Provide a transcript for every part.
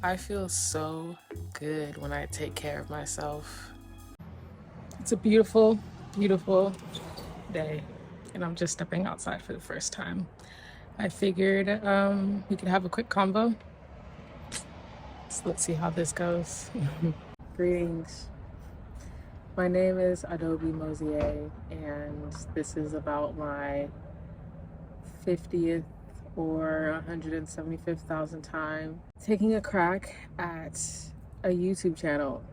I feel so good when I take care of myself. It's a beautiful, beautiful day, and I'm just stepping outside for the first time. I figured we could have a quick convo. So let's see how this goes. Greetings. My name is Adobe Mosier, and this is about my 50th or 175th time taking a crack at a YouTube channel.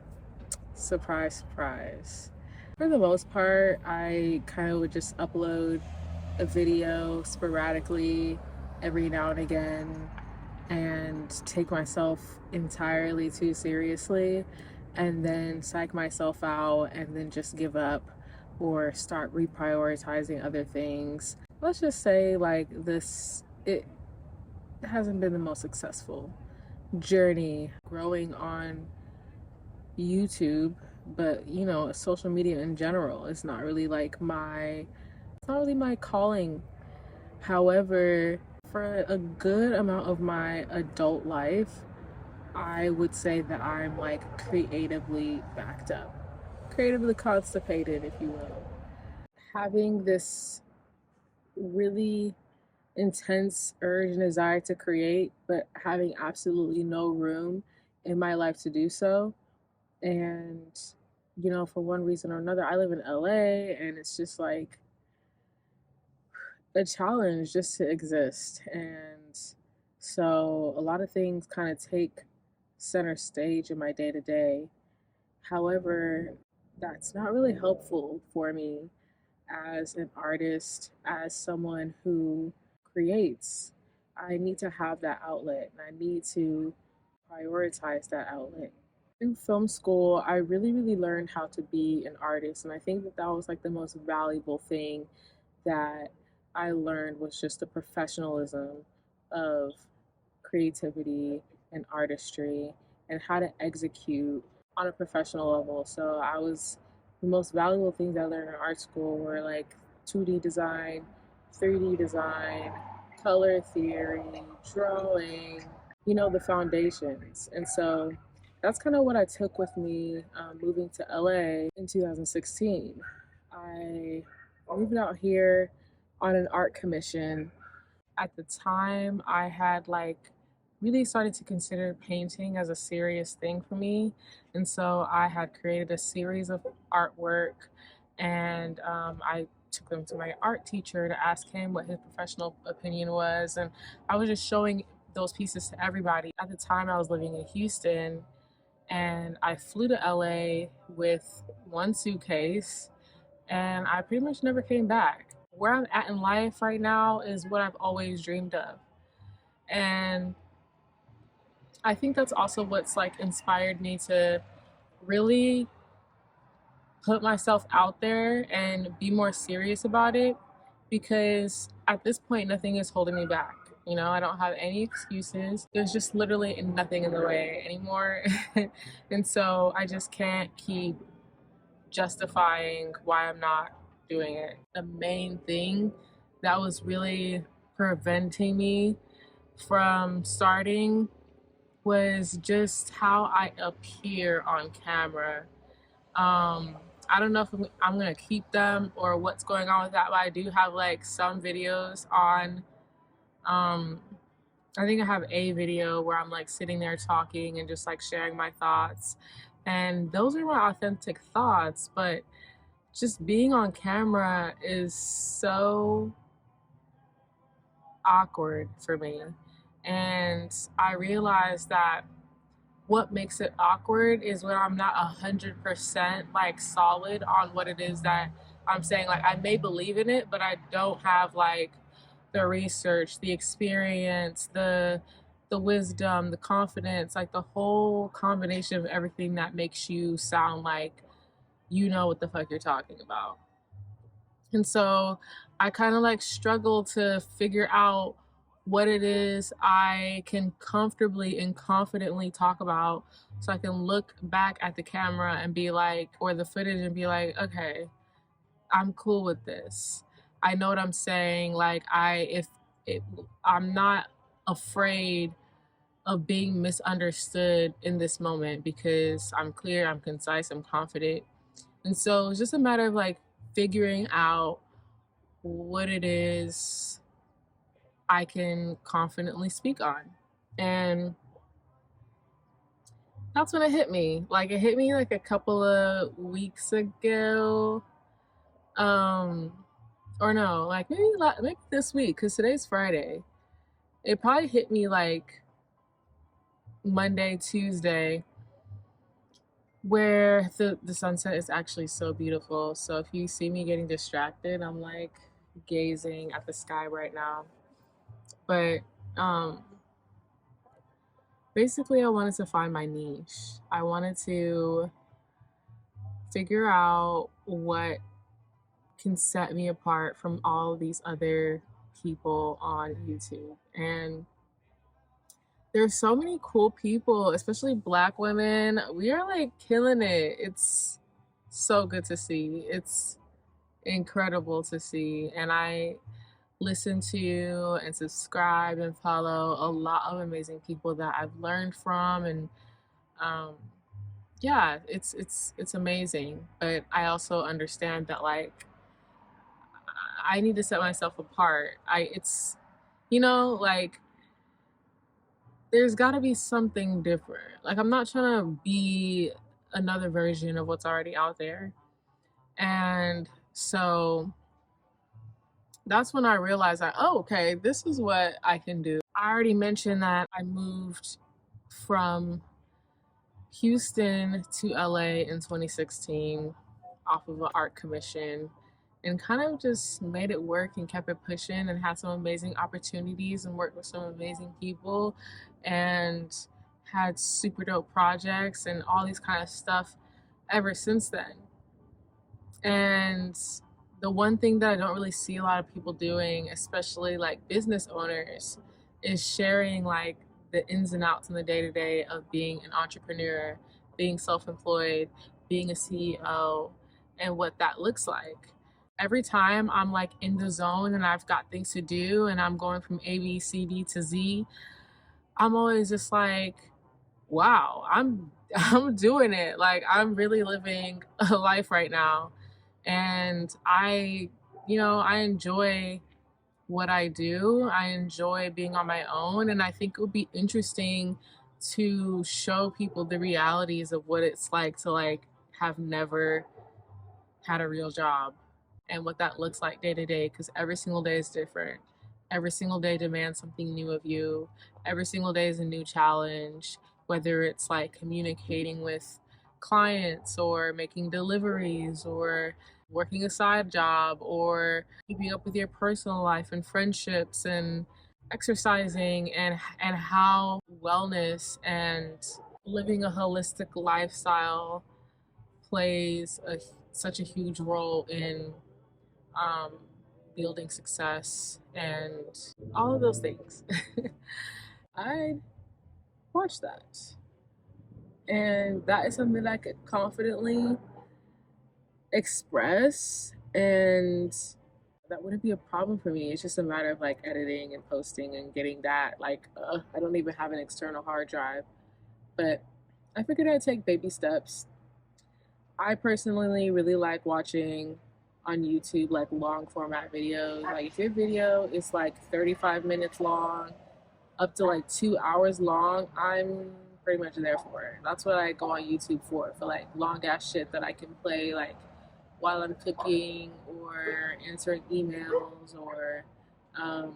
Surprise, surprise. For the most part, I kind of would just upload a video sporadically every now and again and take myself entirely too seriously and then psych myself out and then just give up or start reprioritizing other things. Let's just say like it hasn't been the most successful journey growing on YouTube, but social media in general is not really it's not really my calling. However, for a good amount of my adult life, I would say that I'm like creatively backed up, creatively constipated, if you will. Having this really intense urge and desire to create, but having absolutely no room in my life to do so. And, for one reason or another, I live in LA and it's just like a challenge just to exist. And so a lot of things kind of take center stage in my day to day. However, that's not really helpful for me as an artist, as someone who creates. I need to have that outlet and I need to prioritize that outlet. Through film school, I really, really learned how to be an artist. And I think that that was like the most valuable thing that I learned was just the professionalism of creativity and artistry and how to execute on a professional level. So the most valuable things I learned in art school were like 2D design, 3D design, color theory, drawing, the foundations. And so that's kind of what I took with me moving to LA in 2016. I moved out here on an art commission. At the time, I had like really started to consider painting as a serious thing for me. And so I had created a series of artwork and I took them to my art teacher to ask him what his professional opinion was. And I was just showing those pieces to everybody. At the time, I was living in Houston and I flew to LA with one suitcase and I pretty much never came back. Where I'm at in life right now is what I've always dreamed of. And I think that's also what's like inspired me to really put myself out there and be more serious about it because at this point, nothing is holding me back. I don't have any excuses. There's just literally nothing in the way anymore. And so I just can't keep justifying why I'm not doing it. The main thing that was really preventing me from starting was just how I appear on camera. I don't know if I'm gonna keep them or what's going on with that, but I do have like some videos on. Um, I think I have a video where I'm like sitting there talking and just like sharing my thoughts, and those are my authentic thoughts. But just being on camera is so awkward for me, and I realized that what makes it awkward is when I'm not 100% like solid on what it is that I'm saying. Like I may believe in it, but I don't have like the research, the experience, the wisdom, the confidence, like the whole combination of everything that makes you sound like you know what the fuck you're talking about. And so I kind of like struggle to figure out what it is I can comfortably and confidently talk about so I can look back at the camera and be like, or the footage and be like, okay, I'm cool with this. I know what I'm saying. Like, if it, I'm not afraid of being misunderstood in this moment because I'm clear, I'm concise, I'm confident. And so it's just a matter of like figuring out what it is I can confidently speak on. And that's when it hit me. Like it hit me like a couple of weeks ago. Or no, like maybe this week cuz today's Friday. It probably hit me like Monday, Tuesday, where the sunset is actually so beautiful. So if you see me getting distracted, I'm like gazing at the sky right now. But um basically I wanted to find my niche. I wanted to figure out what can set me apart from all of these other people on YouTube. And there's so many cool people, especially Black women. We are like killing it. It's so good to see. It's incredible to see. And I listen to and subscribe and follow a lot of amazing people that I've learned from. And um, yeah, it's amazing. But I also understand that like I need to set myself apart. It's like there's got to be something different. Like I'm not trying to be another version of what's already out there. And so that's when I realized that, oh, okay, this is what I can do. I already mentioned that I moved from Houston to LA in 2016 off of an art commission and kind of just made it work and kept it pushing and had some amazing opportunities and worked with some amazing people and had super dope projects and all these kind of stuff ever since then. And the one thing that I don't really see a lot of people doing, especially like business owners, is sharing like the ins and outs in the day to day of being an entrepreneur, being self employed, being a CEO, and what that looks like. Every time I'm like in the zone and I've got things to do and I'm going from A, B, C, D to Z, I'm always just like, wow, I'm doing it. Like I'm really living a life right now. And I enjoy what I do. I enjoy being on my own. And I think it would be interesting to show people the realities of what it's like to like have never had a real job and what that looks like day to day because every single day is different. Every single day demands something new of you. Every single day is a new challenge, whether it's like communicating with clients or making deliveries or working a side job or keeping up with your personal life and friendships and exercising and how wellness and living a holistic lifestyle plays such a huge role in um, building success and all of those things. I watch that. And that is something that I could confidently express. And that wouldn't be a problem for me. It's just a matter of like editing and posting and getting that. Like, I don't even have an external hard drive. But I figured I'd take baby steps. I personally really like watching on YouTube like long format videos. Like if your video is like 35 minutes long, up to like 2 hours long, I'm pretty much there for it. That's what I go on YouTube for like long ass shit that I can play like while I'm cooking or answering emails or um,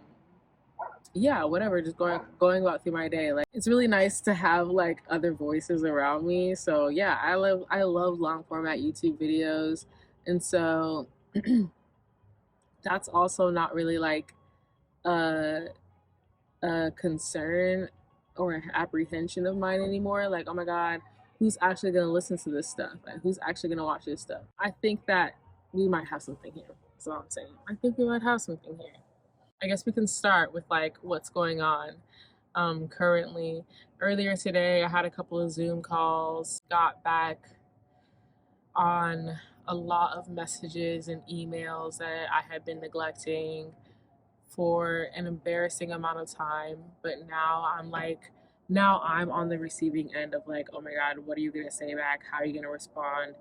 yeah, whatever, just going about through my day. Like it's really nice to have like other voices around me. So yeah, I love long format YouTube videos. And so that's also not really like a a concern or an apprehension of mine anymore. Like, oh my God, who's actually gonna listen to this stuff? Like who's actually gonna watch this stuff? I think that we might have something here. That's all I'm saying. I think we might have something here. I guess we can start with like what's going on currently. Earlier today, I had a couple of Zoom calls, got back on a lot of messages and emails that I had been neglecting for an embarrassing amount of time. But now I'm like now I'm on the receiving end of like, oh my God, what are you gonna say back? How are you gonna respond?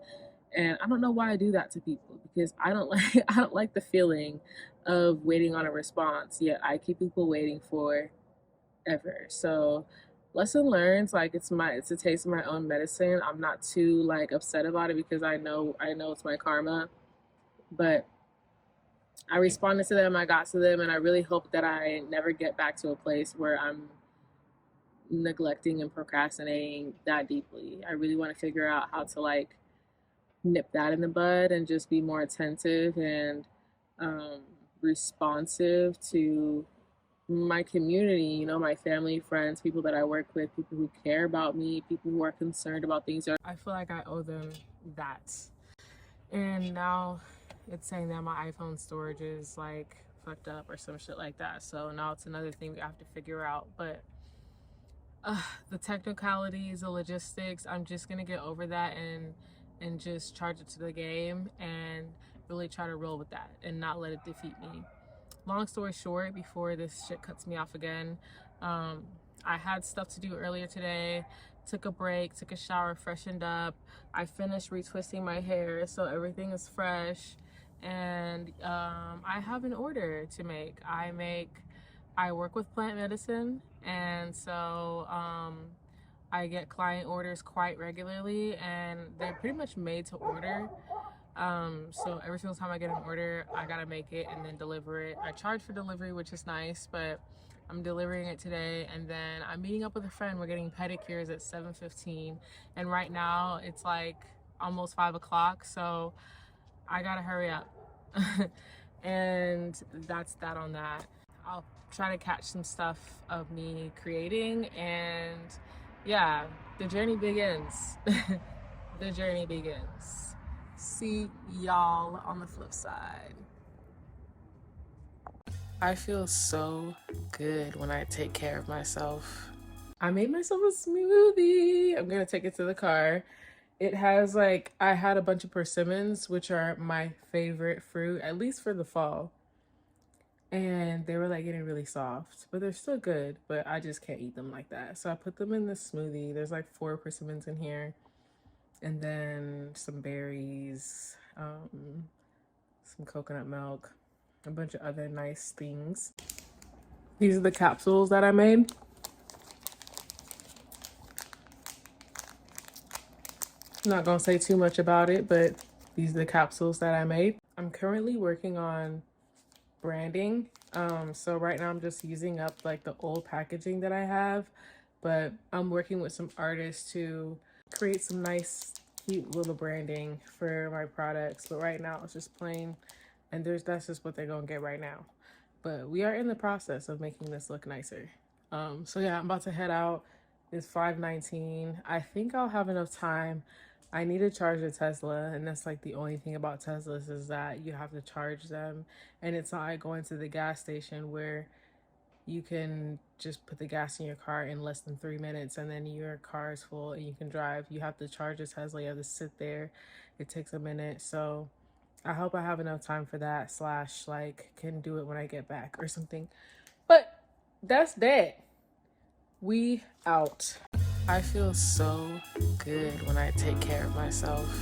And I don't know why I do that to people because I don't like I don't like the feeling of waiting on a response. Yet I keep people waiting for ever. So lesson learned, like it's a taste of my own medicine. I'm not too like upset about it because I know it's my karma. But I responded to them, I got to them, and I really hope that I never get back to a place where I'm neglecting and procrastinating that deeply. I really want to figure out how to like nip that in the bud and just be more attentive and um, responsive to my community, my family, friends, people that I work with, people who care about me, people who are concerned about things. I feel like I owe them that. And now it's saying that my iPhone storage is like fucked up or some shit like that. So now it's another thing we have to figure out. But the technicalities, the logistics, I'm just gonna get over that and just charge it to the game and really try to roll with that and not let it defeat me. Long story short, before this shit cuts me off again, I had stuff to do earlier today, took a break, took a shower, freshened up. I finished retwisting my hair, so everything is fresh. And I have an order to make. I work with plant medicine, and so I get client orders quite regularly, and they're pretty much made to order. So every single time I get an order, I gotta make it and then deliver it. I charge for delivery, which is nice, but I'm delivering it today, and then I'm meeting up with a friend. We're getting pedicures at 7:15, and right now it's like almost 5 o'clock, so I gotta hurry up. And that's that on that. I'll try to catch some stuff of me creating, and yeah, the journey begins. The journey begins. See y'all on the flip side. I feel so good when I take care of myself. I made myself a smoothie. I'm gonna take it to the car. It has like, I had a bunch of persimmons, which are my favorite fruit, at least for the fall. And they were like getting really soft, but they're still good, but I just can't eat them like that. So I put them in the smoothie. There's like 4 persimmons in here, and then some berries, some coconut milk, a bunch of other nice things. These are the capsules that I made. I'm not gonna say too much about it, but these are the capsules that I made. I'm currently working on branding. So right now I'm just using up like the old packaging that I have, but I'm working with some artists to create some nice, cute little branding for my products. But right now it's just plain, and that's just what they're gonna get right now. But we are in the process of making this look nicer. So yeah, I'm about to head out. It's 5:19. I think I'll have enough time. I need to charge a Tesla, and that's like the only thing about Teslas is that you have to charge them, and it's not like going to the gas station where you can just put the gas in your car in less than 3 minutes and then your car is full and you can drive. You have to charge a Tesla, you have to sit there. It takes a minute. So I hope I have enough time for that, slash like can do it when I get back or something. But that's that. We out. I feel so good when I take care of myself.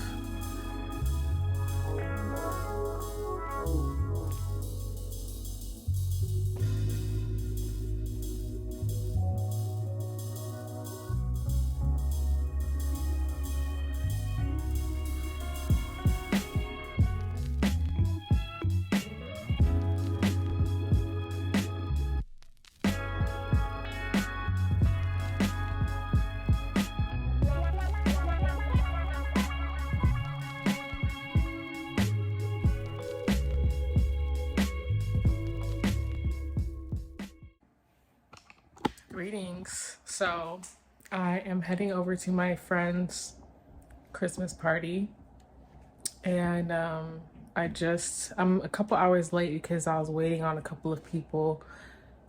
Greetings. So I am heading over to my friend's Christmas party, and I'm a couple hours late because I was waiting on a couple of people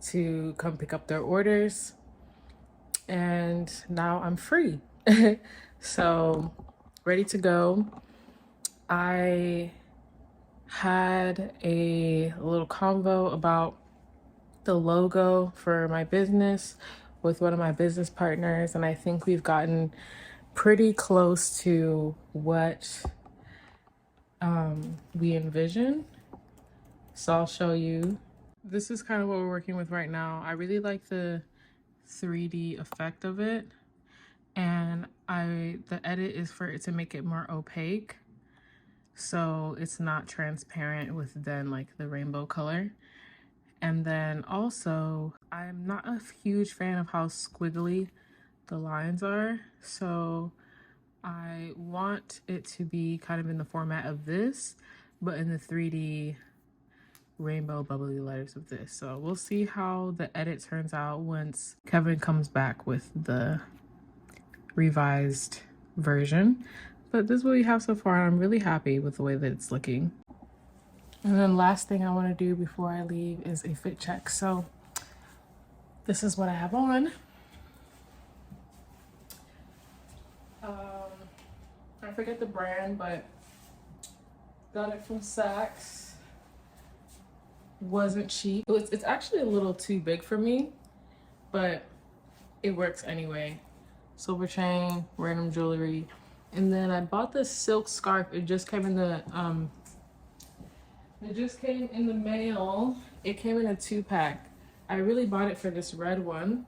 to come pick up their orders, and now I'm free. So ready to go. I had a little convo about the logo for my business with one of my business partners, and I think we've gotten pretty close to what we envision. So I'll show you. This is kind of what we're working with right now. I really like the 3D effect of it, and the edit is for it to make it more opaque, so it's not transparent with then like the rainbow color. And then also, I'm not a huge fan of how squiggly the lines are, so I want it to be kind of in the format of this, but in the 3D rainbow bubbly letters of this. So we'll see how the edit turns out once Kevin comes back with the revised version. But this is what we have so far, and I'm really happy with the way that it's looking. And then last thing I want to do before I leave is a fit check. So this is what I have on. I forget the brand, but got it from Saks. Wasn't cheap. It's actually a little too big for me, but it works anyway. Silver chain, random jewelry. And then I bought this silk scarf. It just came in the mail. It came in a 2-pack. I really bought it for this red one.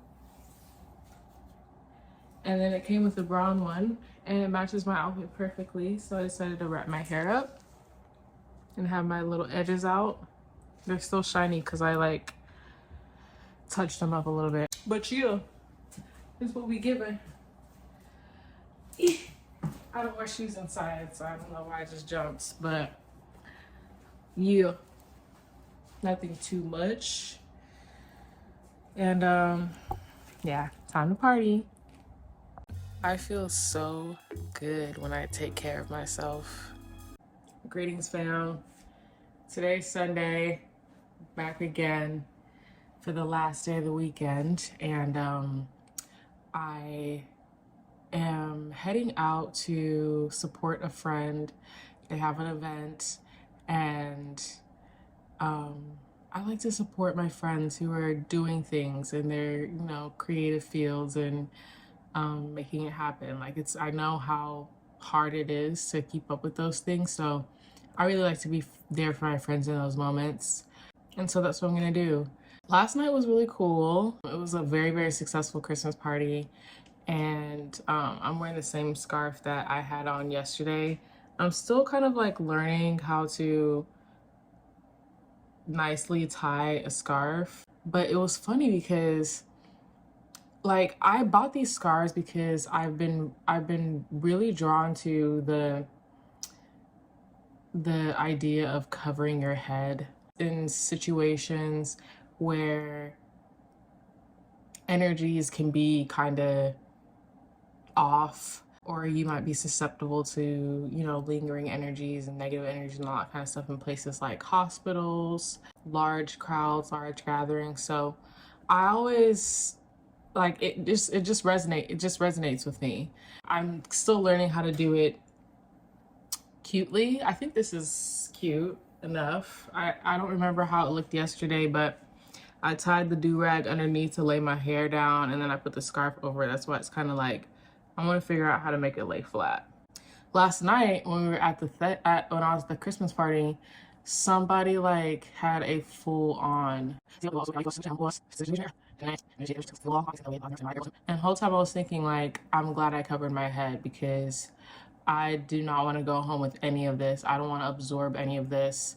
And then it came with the brown one, and it matches my outfit perfectly. So I decided to wrap my hair up and have my little edges out. They're still shiny because I like touched them up a little bit. But yeah, this is what we giving. I don't wear shoes inside, so I don't know why I just jumped, but yeah, nothing too much. And yeah, time to party. I feel so good when I take care of myself. Greetings, fam. Today's Sunday, back again for the last day of the weekend, and I am heading out to support a friend. They have an event, and I like to support my friends who are doing things in their, creative fields and making it happen. Like I know how hard it is to keep up with those things, so I really like to be there for my friends in those moments, and so that's what I'm gonna do. Last night was really cool. It was a very, very successful Christmas party, and I'm wearing the same scarf that I had on yesterday. I'm still kind of like learning how to nicely tie a scarf, but it was funny because like I bought these scarves because I've been really drawn to the idea of covering your head in situations where energies can be kind of off, or you might be susceptible to, lingering energies and negative energies and all that kind of stuff in places like hospitals, large crowds, large gatherings. So I always like it just resonates with me. I'm still learning how to do it cutely. I think this is cute enough. I don't remember how it looked yesterday, but I tied the do-rag underneath to lay my hair down, and then I put the scarf over it. That's why it's kind of like, I want to figure out how to make it lay flat. Last night when we were at when I was at the Christmas party, somebody like had a full on, and the whole time I was thinking like, I'm glad I covered my head because I do not want to go home with any of this. I don't want to absorb any of this.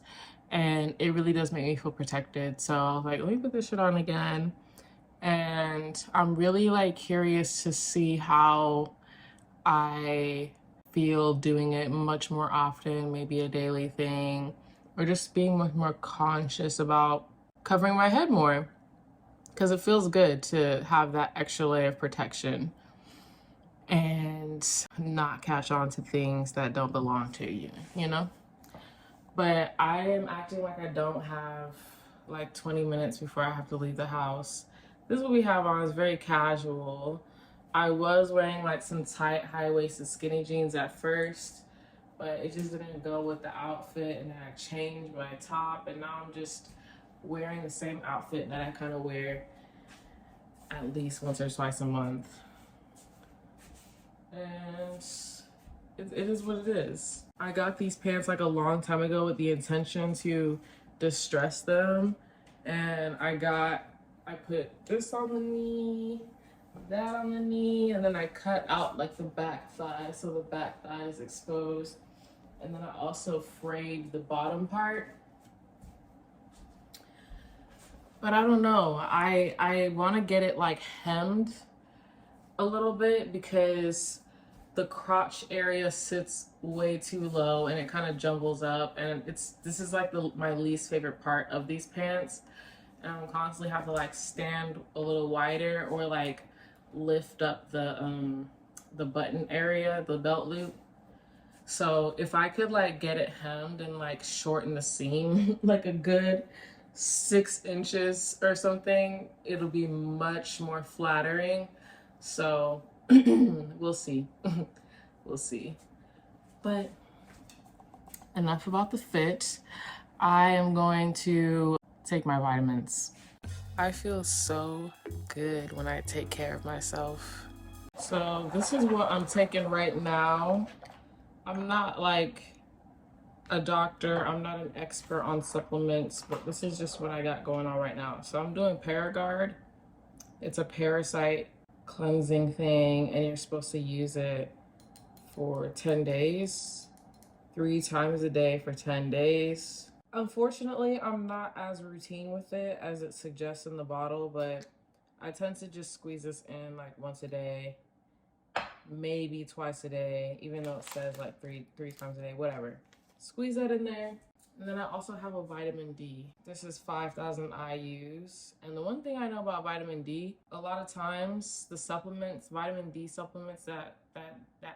And it really does make me feel protected. So I was like, let me put this shit on again. And I'm really like curious to see how I feel doing it much more often, maybe a daily thing, or just being much more conscious about covering my head more. Because it feels good to have that extra layer of protection and not catch on to things that don't belong to you, But I am acting like I don't have like 20 minutes before I have to leave the house. This is what we have on. It's very casual. I was wearing like some tight high-waisted skinny jeans at first, but it just didn't go with the outfit, and then I changed my top, and now I'm just wearing the same outfit that I kind of wear at least once or twice a month. And it is what it is. I got these pants like a long time ago with the intention to distress them. And I put this on the knee, that on the knee, and then I cut out like the back thigh so the back thigh is exposed. And then I also frayed the bottom part. But I don't know. I want to get it like hemmed a little bit because the crotch area sits way too low and it kind of jumbles up, and this is like my least favorite part of these pants. And I'm constantly have to like stand a little wider or like lift up the button area, the belt loop. So if I could like get it hemmed and like shorten the seam like a good 6 inches or something, it'll be much more flattering. So we'll see. We'll see. But enough about the fit. I am going to take my vitamins. I feel so good when I take care of myself. So this is what I'm taking right now. I'm not like a doctor, I'm not an expert on supplements, but this is just what I got going on right now. So I'm doing Paragard. It's a parasite cleansing thing, and you're supposed to use it for 10 days, 3 times a day for 10 days. Unfortunately, I'm not as routine with it as it suggests in the bottle, but I tend to just squeeze this in like once a day, maybe twice a day, even though it says like three times a day, whatever. Squeeze that in there. And then I also have a vitamin D. This is 5,000 IUs. And the one thing I know about vitamin D, a lot of times the supplements, vitamin D supplements that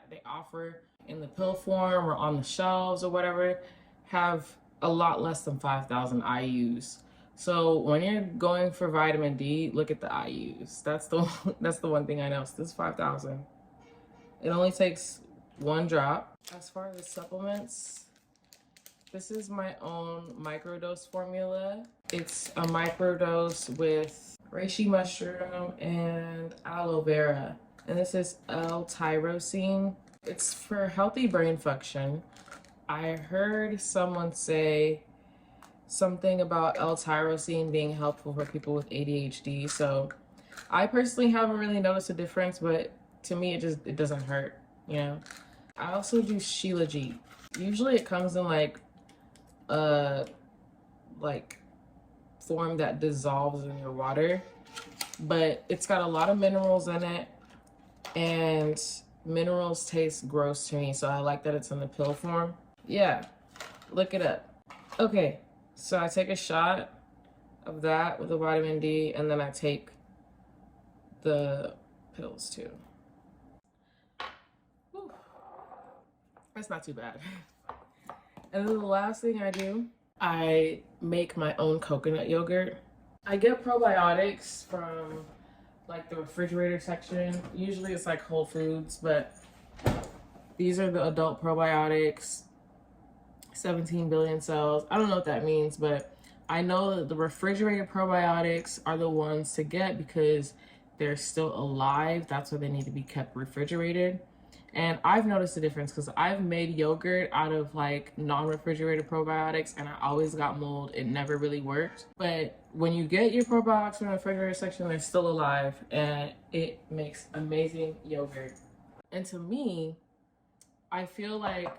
they offer in the pill form or on the shelves or whatever, have a lot less than 5,000 IUs. So when you're going for vitamin D, look at the IUs. That's the one thing I know. So this is 5,000. It only takes 1 drop. As far as supplements, this is my own microdose formula. It's a microdose with reishi mushroom and aloe vera. And this is L-tyrosine. It's for healthy brain function. I heard someone say something about L-tyrosine being helpful for people with ADHD. So I personally haven't really noticed a difference, but to me it doesn't hurt, you know. I also do Shilajit. Usually it comes in like form that dissolves in your water, but it's got a lot of minerals in it, and minerals taste gross to me, so I like that it's in the pill form. Yeah, look it up. Okay, so I take a shot of that with the vitamin D, and then I take the pills too. Whew. That's not too bad. And then the last thing I do, I make my own coconut yogurt. I get probiotics from like the refrigerator section. Usually it's like Whole Foods, but these are the adult probiotics, 17 billion cells. I don't know what that means, but I know that the refrigerated probiotics are the ones to get because they're still alive. That's why they need to be kept refrigerated. And I've noticed a difference because I've made yogurt out of like non-refrigerated probiotics and I always got mold. It never really worked. But when you get your probiotics from the refrigerator section, they're still alive and it makes amazing yogurt. And to me, I feel like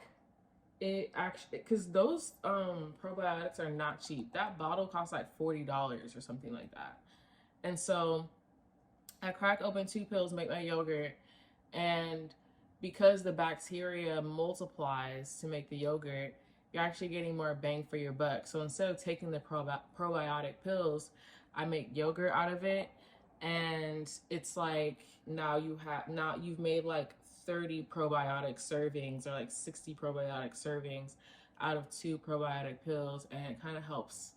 it actually, because those probiotics are not cheap. That bottle costs like $40 or something like that. And so I crack open 2 pills, make my yogurt, and because the bacteria multiplies to make the yogurt, you're actually getting more bang for your buck. So instead of taking the probiotic pills, I make yogurt out of it, and it's like now you've made like 30 probiotic servings or like 60 probiotic servings out of 2 probiotic pills, and it kind of helps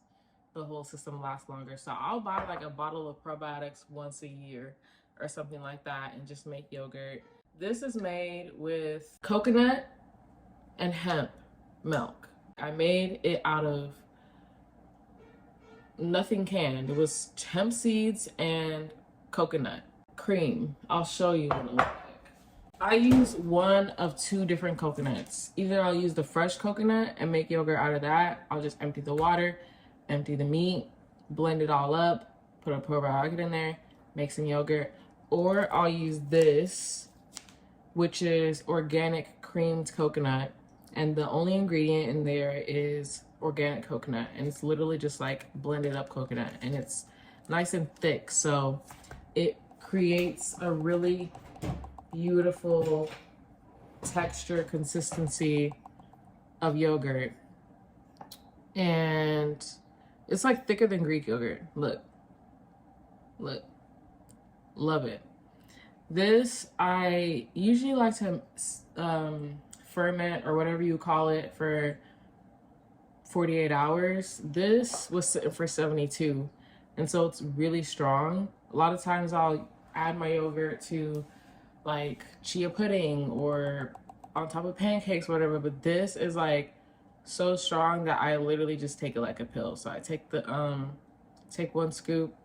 the whole system last longer. So I'll buy like a bottle of probiotics once a year or something like that and just make yogurt. This is made with coconut and hemp milk. I made it out of nothing canned. It was hemp seeds and coconut cream. I'll show you in a little. I use one of two different coconuts. Either I'll use the fresh coconut and make yogurt out of that. I'll just empty the water, empty the meat, blend it all up, put a probiotic in there, make some yogurt. Or I'll use this, which is organic creamed coconut. And the only ingredient in there is organic coconut. And it's literally just like blended up coconut. And it's nice and thick. So it creates a really beautiful texture, consistency of yogurt. And it's like thicker than Greek yogurt. Look. Love it. This, I usually like to ferment or whatever you call it for 48 hours. This was sitting for 72. And so it's really strong. A lot of times I'll add my yogurt to like chia pudding or on top of pancakes or whatever, but this is like so strong that I literally just take it like a pill. So I take the take one scoop,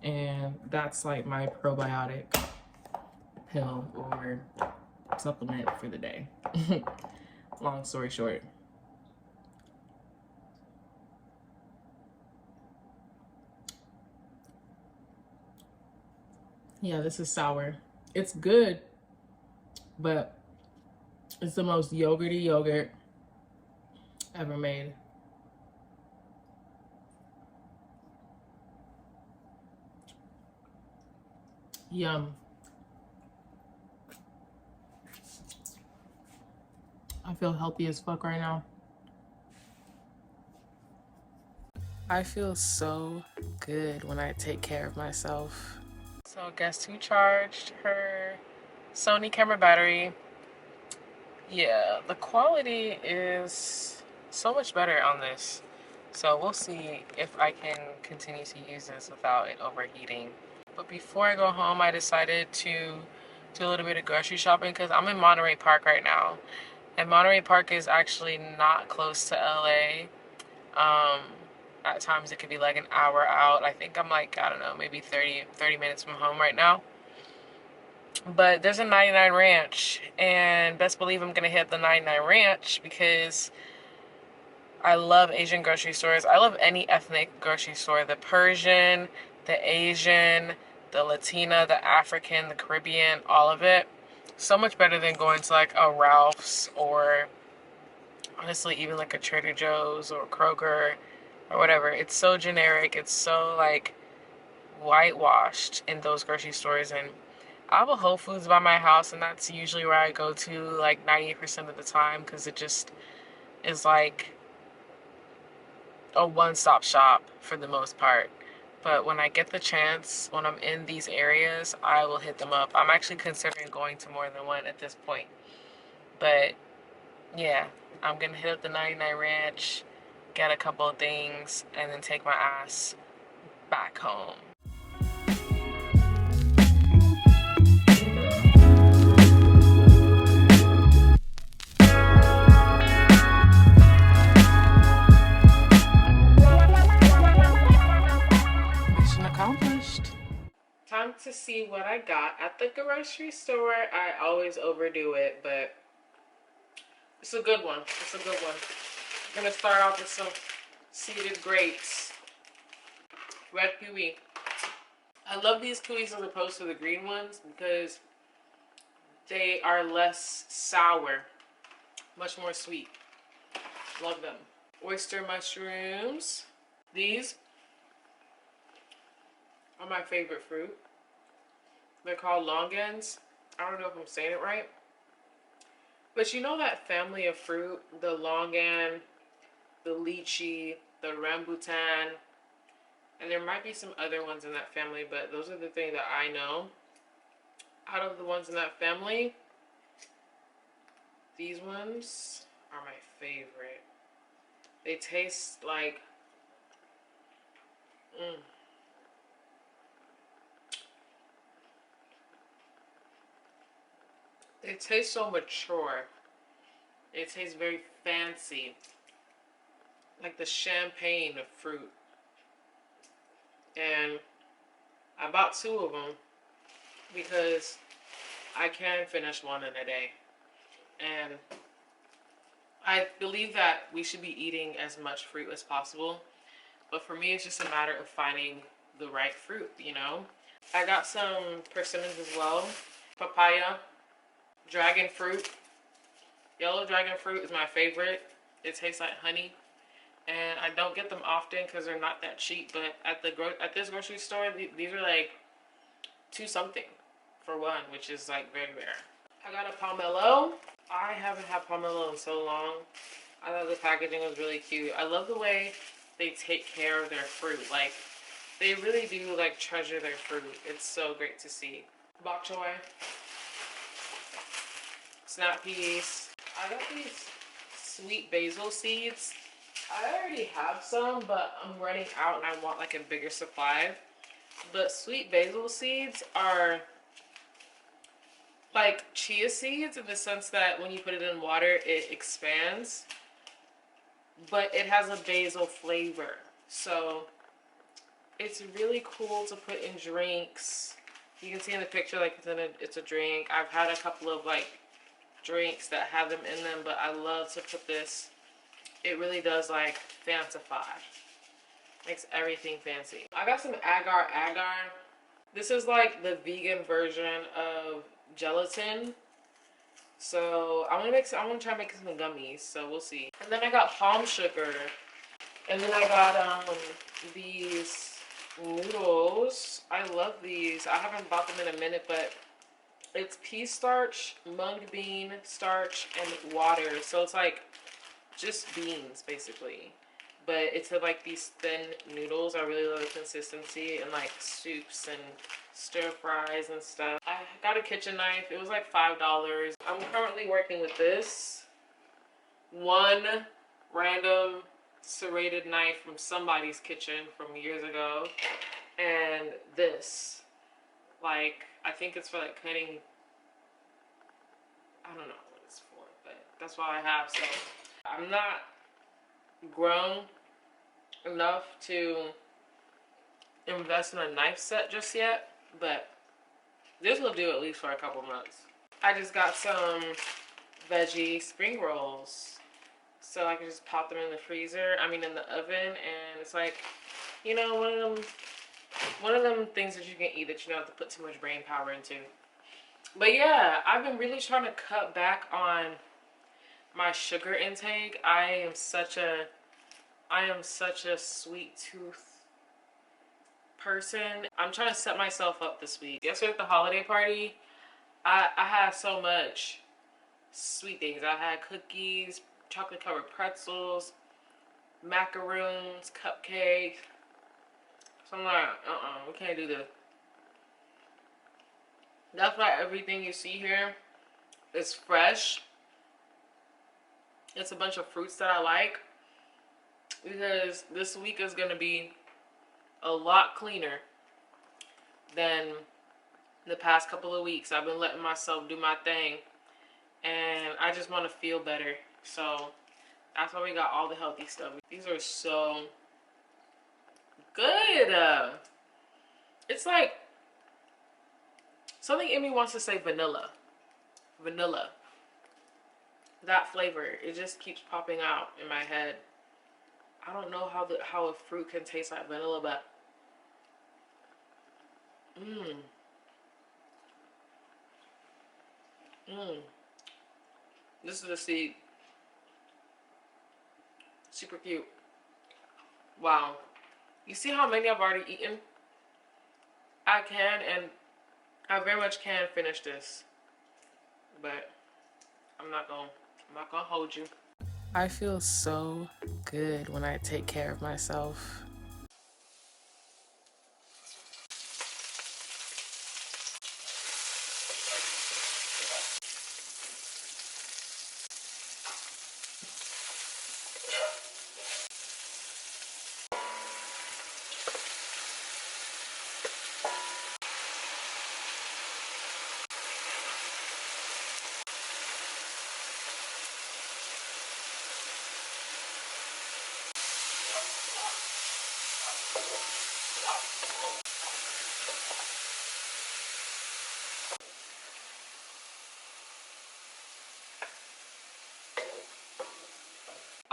and that's like my probiotic pill or supplement for the day. Long story short. Yeah, this is sour. It's good, but it's the most yogurty yogurt ever made. Yum. I feel healthy as fuck right now. I feel so good when I take care of myself. So guess who charged her Sony camera battery? Yeah, the quality is so much better on this. So we'll see if I can continue to use this without it overheating. But before I go home, I decided to do a little bit of grocery shopping because I'm in Monterey Park right now. And Monterey Park is actually not close to LA. At times it could be like an hour out. I think I'm like, I don't know, maybe 30 minutes from home right now. But there's a 99 Ranch, and best believe I'm gonna hit the 99 Ranch because I love Asian grocery stores. I love any ethnic grocery store. The Persian, the Asian, the Latina, the African, the Caribbean, all of it. So much better than going to like a Ralph's or honestly even like a Trader Joe's or Kroger or whatever. It's so generic. It's so like whitewashed in those grocery stores. And I have a Whole Foods by my house, and that's usually where I go to like 90% of the time because it just is like a one-stop shop for the most part. But when I get the chance, when I'm in these areas, I will hit them up. I'm actually considering going to more than one at this point. But yeah, I'm gonna hit up the 99 Ranch, get a couple of things, and then take my ass back home. Mission accomplished. Time to see what I got at the grocery store. I always overdo it, but it's a good one. It's a good one. I'm gonna start off with some seeded grapes. Red kiwi. I love these kiwis as opposed to the green ones because they are less sour, much more sweet. Love them. Oyster mushrooms. These are my favorite fruit. They're called longans. I don't know if I'm saying it right. But you know that family of fruit, the longan, the lychee, the rambutan, and there might be some other ones in that family, but those are the things that I know. Out of the ones in that family, these ones are my favorite. They taste like, they taste so mature. It tastes very fancy, like the champagne of fruit. And I bought two of them because I can finish one in a day. And I believe that we should be eating as much fruit as possible. But for me, it's just a matter of finding the right fruit, you know? I got some persimmons as well. Papaya, dragon fruit. Yellow dragon fruit is my favorite. It tastes like honey. And I don't get them often because they're not that cheap. But at this grocery store, these are like two something for one, which is like very rare. I got a pomelo. I haven't had pomelo in so long. I thought the packaging was really cute. I love the way they take care of their fruit. Like, they really do like treasure their fruit. It's so great to see. Bok choy, snap peas. I got these sweet basil seeds. I already have some, but I'm running out and I want like a bigger supply. But sweet basil seeds are like chia seeds in the sense that when you put it in water, it expands, but it has a basil flavor. So it's really cool to put in drinks. You can see in the picture like it's a drink. I've had a couple of like drinks that have them in them, but I love to put this. It really does like fancify. Makes everything fancy. I got some agar agar. This is like the vegan version of gelatin. So I want to try making some gummies. So we'll see. And then I got palm sugar. And then I got these noodles. I love these. I haven't bought them in a minute, but it's pea starch, mung bean starch, and water. So it's like just beans basically. But it's like these thin noodles. I really love the consistency, and like soups and stir fries and stuff. I got a kitchen knife. It was like $5. I'm currently working with this one random serrated knife from somebody's kitchen from years ago, and this, like, I think it's for like cutting. I don't know what it's for, but that's what I have. So I'm not grown enough to invest in a knife set just yet, but this will do at least for a couple months. I just got some veggie spring rolls, so I can just pop them in the freezer. I mean, in the oven, and it's like, you know, one of them things that you can eat that you don't have to put too much brain power into. But yeah, I've been really trying to cut back on my sugar intake. I am such a sweet tooth person. I'm trying to set myself up this week. Yesterday at the holiday party, I had so much sweet things. I had cookies, chocolate covered pretzels, macaroons, cupcakes. So I'm like, we can't do this. That's why everything you see here is fresh. It's a bunch of fruits that I like, because this week is going to be a lot cleaner than the past couple of weeks. I've been letting myself do my thing, and I just want to feel better. So that's why we got all the healthy stuff. These are so good. It's like something in me wants to say vanilla. Vanilla. That flavor, it just keeps popping out in my head. I don't know how a fruit can taste like vanilla, but this is the seed. Super cute. Wow. You see how many I've already eaten? I can, and I very much can finish this, but I'm not gonna hold you. I feel so good when I take care of myself.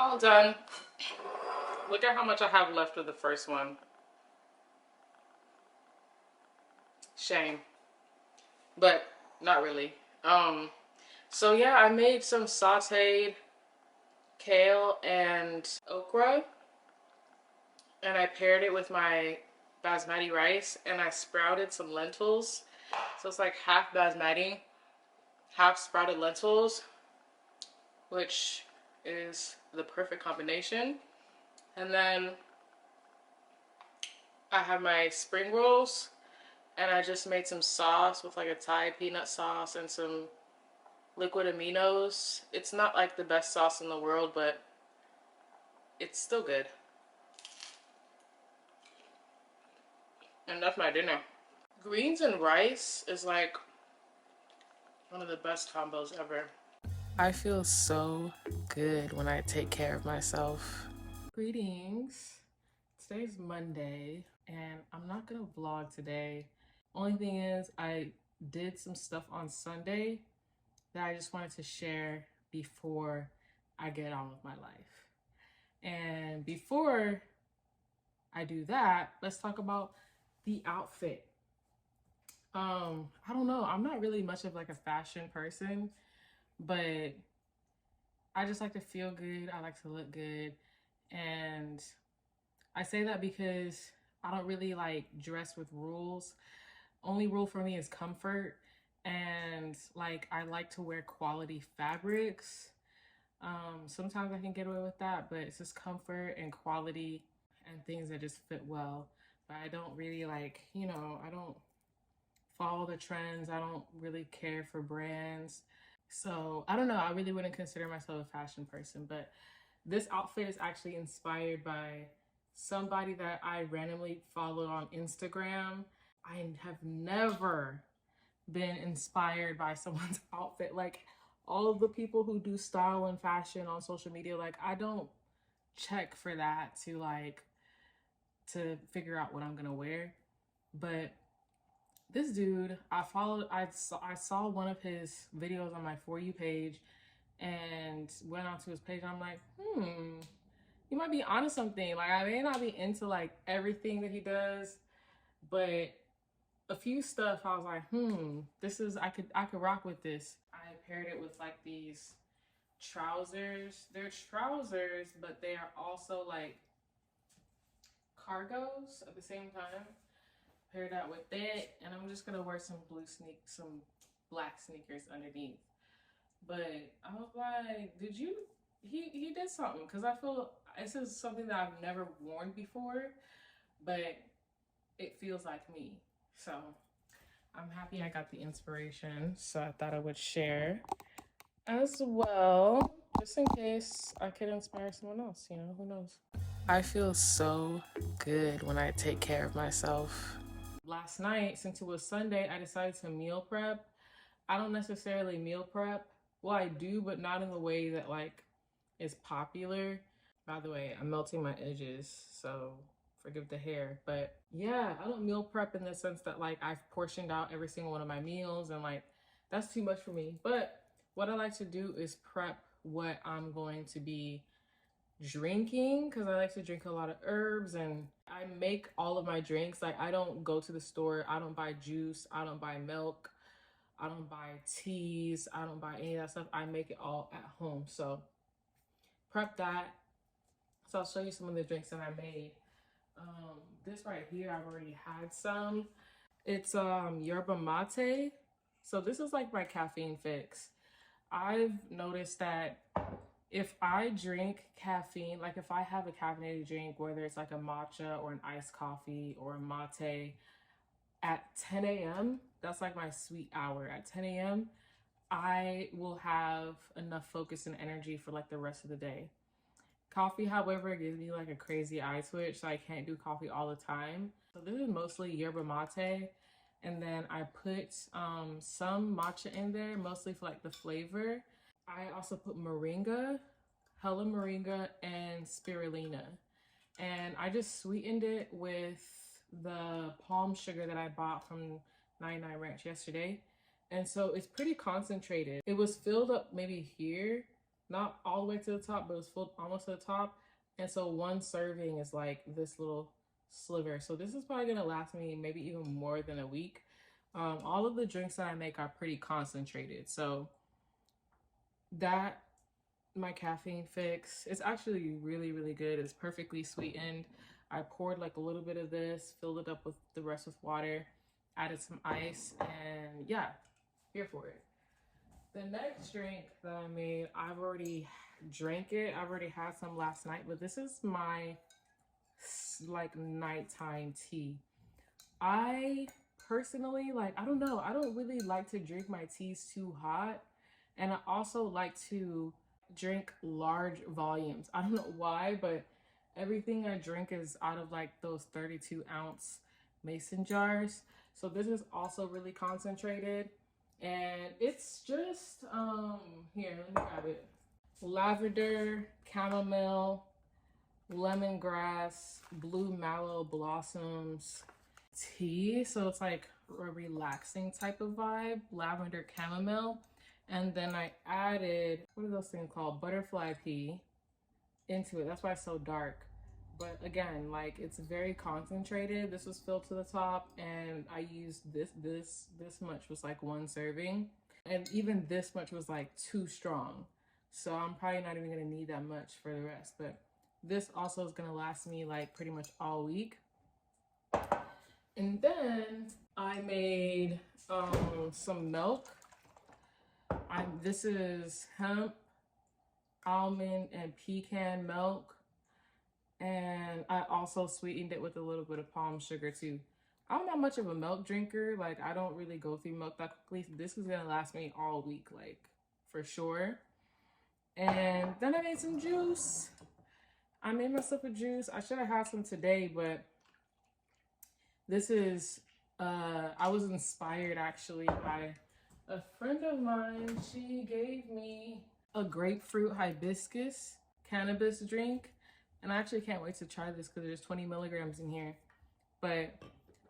All done. Look at how much I have left of the first one. Shame. But not really. So yeah, I made some sauteed kale and okra, and I paired it with my basmati rice, and I sprouted some lentils. So it's like half basmati, half sprouted lentils, which is the perfect combination. And then I have my spring rolls, and I just made some sauce with like a Thai peanut sauce and some liquid aminos. It's not like the best sauce in the world, but it's still good. And that's my dinner. Greens and rice is like one of the best combos ever. I feel so good when I take care of myself. Greetings. Today's Monday, and I'm not gonna vlog today. Only thing is, I did some stuff on Sunday that I just wanted to share before I get on with my life. And before I do that, let's talk about the outfit. I don't know. I'm not really much of like a fashion person, but I just like to feel good. I like to look good. And I say that because I don't really like dress with rules. Only rule for me is comfort. And like, I like to wear quality fabrics. Sometimes I can get away with that, but it's just comfort and quality and things that just fit well. But I don't really like, I don't follow the trends. I don't really care for brands. So I don't know. I really wouldn't consider myself a fashion person, but this outfit is actually inspired by somebody that I randomly followed on Instagram. I have never been inspired by someone's outfit. Like all of the people who do style and fashion on social media, like I don't check for that to figure out what I'm gonna wear. But this dude, I saw one of his videos on my For You page and went onto his page. And I'm like, you might be onto something. Like I may not be into like everything that he does, but a few stuff I was like, I could rock with this. I paired it with like these trousers. They're trousers, but they are also like cargos at the same time. Pair that with it, and I'm just gonna wear some black sneakers underneath. But I was like, he did something, because I feel this is something that I've never worn before, but it feels like me. So I'm happy I got the inspiration, so I thought I would share as well, just in case I could inspire someone else, who knows. I feel so good when I take care of myself. Last night, since it was Sunday, I decided to meal prep. I don't necessarily meal prep. Well, I do, but not in the way that like is popular. By the way, I'm melting my edges, so forgive the hair. But yeah, I don't meal prep in the sense that like I've portioned out every single one of my meals, and like that's too much for me. But what I like to do is prep what I'm going to be drinking, because I like to drink a lot of herbs, and I make all of my drinks. Like I don't go to the store, I don't buy juice, I don't buy milk, I don't buy teas, I don't buy any of that stuff. I make it all at home. So prep that. So I'll show you some of the drinks that I made. This right here, I've already had some. It's yerba mate. So this is like my caffeine fix. I've noticed that if I drink caffeine, like if I have a caffeinated drink, whether it's like a matcha or an iced coffee or a mate at 10 a.m., that's like my sweet hour. At 10 a.m., I will have enough focus and energy for like the rest of the day. Coffee, however, gives me like a crazy eye twitch, so I can't do coffee all the time. So this is mostly yerba mate. And then I put some matcha in there, mostly for like the flavor. I also put moringa, hella moringa, and spirulina. And I just sweetened it with the palm sugar that I bought from 99 Ranch yesterday. And so it's pretty concentrated. It was filled up maybe here, not all the way to the top, but it was filled almost to the top. And so one serving is like this little sliver. So this is probably gonna last me maybe even more than a week. All of the drinks that I make are pretty concentrated. So that, my caffeine fix, it's actually really, really good. It's perfectly sweetened. I poured like a little bit of this, filled it up with the rest with water, added some ice, and yeah, here for it. The next drink that I made, I've already drank it. I've already had some last night, but this is my like nighttime tea. I personally, like, I don't know, I don't really like to drink my teas too hot. And I also like to drink large volumes. I don't know why, but everything I drink is out of like those 32-ounce mason jars. So this is also really concentrated. And it's just, here, let me grab it. Lavender, chamomile, lemongrass, blue mallow blossoms tea. So it's like a relaxing type of vibe, lavender chamomile. And then I added, what are those things called? Butterfly pea into it. That's why it's so dark. But again, like, it's very concentrated. This was filled to the top, and I used this much was like one serving. And even this much was like too strong. So I'm probably not even gonna need that much for the rest. But this also is gonna last me like pretty much all week. And then I made some milk. This is hemp, almond, and pecan milk. And I also sweetened it with a little bit of palm sugar too. I'm not much of a milk drinker. Like, I don't really go through milk that quickly. So this is gonna last me all week, like, for sure. And then I made some juice. I made myself a juice. I should have had some today, but this is, I was inspired actually by a friend of mine. She gave me a grapefruit hibiscus cannabis drink. And I actually can't wait to try this because there's 20 milligrams in here. But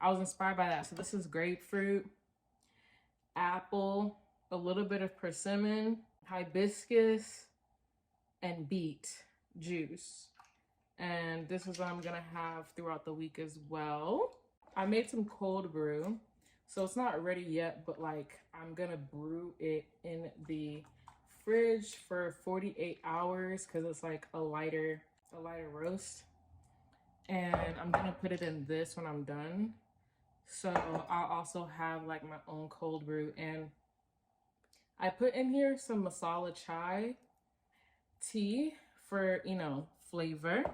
I was inspired by that. So this is grapefruit, apple, a little bit of persimmon, hibiscus, and beet juice. And this is what I'm gonna have throughout the week as well. I made some cold brew. So it's not ready yet, but like, I'm gonna brew it in the fridge for 48 hours because it's like a lighter roast. And I'm gonna put it in this when I'm done. So I'll also have like my own cold brew. And I put in here some masala chai tea for, you know, flavor.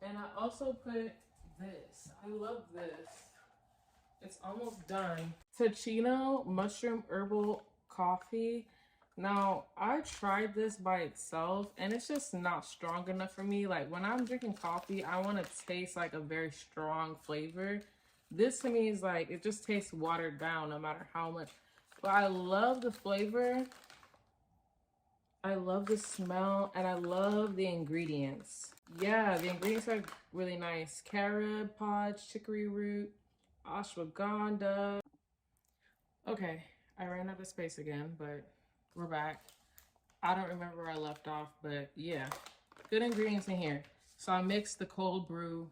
And I also put this. I love this. It's almost done. Tachino mushroom herbal coffee. Now, I tried this by itself and it's just not strong enough for me. Like, when I'm drinking coffee, I want to taste like a very strong flavor. This to me is like, it just tastes watered down no matter how much. But I love the flavor. I love the smell, and I love the ingredients. Yeah, the ingredients are really nice. Carob pods, chicory root, ashwagandha. Okay, I ran out of space again, but we're back. I don't remember where I left off, but yeah, good ingredients in here. So I mixed the cold brew,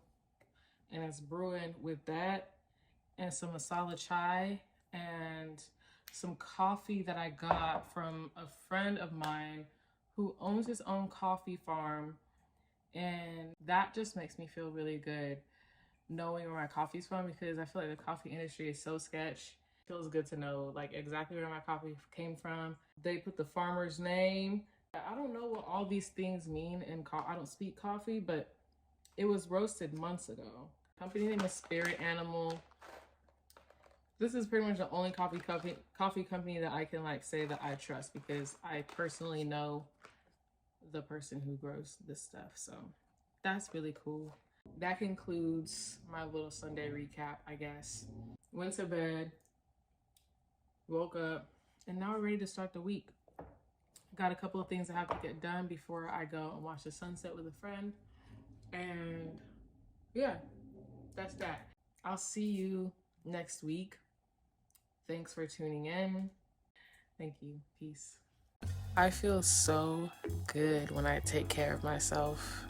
and it's brewing with that and some masala chai and some coffee that I got from a friend of mine who owns his own coffee farm. And that just makes me feel really good knowing where my coffee's from, because I feel like the coffee industry is so sketch. It feels good to know like exactly where my coffee came from. They put the farmer's name. I don't know what all these things mean in I don't speak coffee, but it was roasted months ago. Company name is Spirit Animal. This is pretty much the only coffee company that I can like say that I trust, because I personally know the person who grows this stuff. So that's really cool. That concludes my little Sunday recap, I guess. Went to bed, woke up, and now we're ready to start the week. Got a couple of things I have to get done before I go and watch the sunset with a friend. And yeah, that's that. I'll see you next week. Thanks for tuning in. Thank you. Peace. I feel so good when I take care of myself.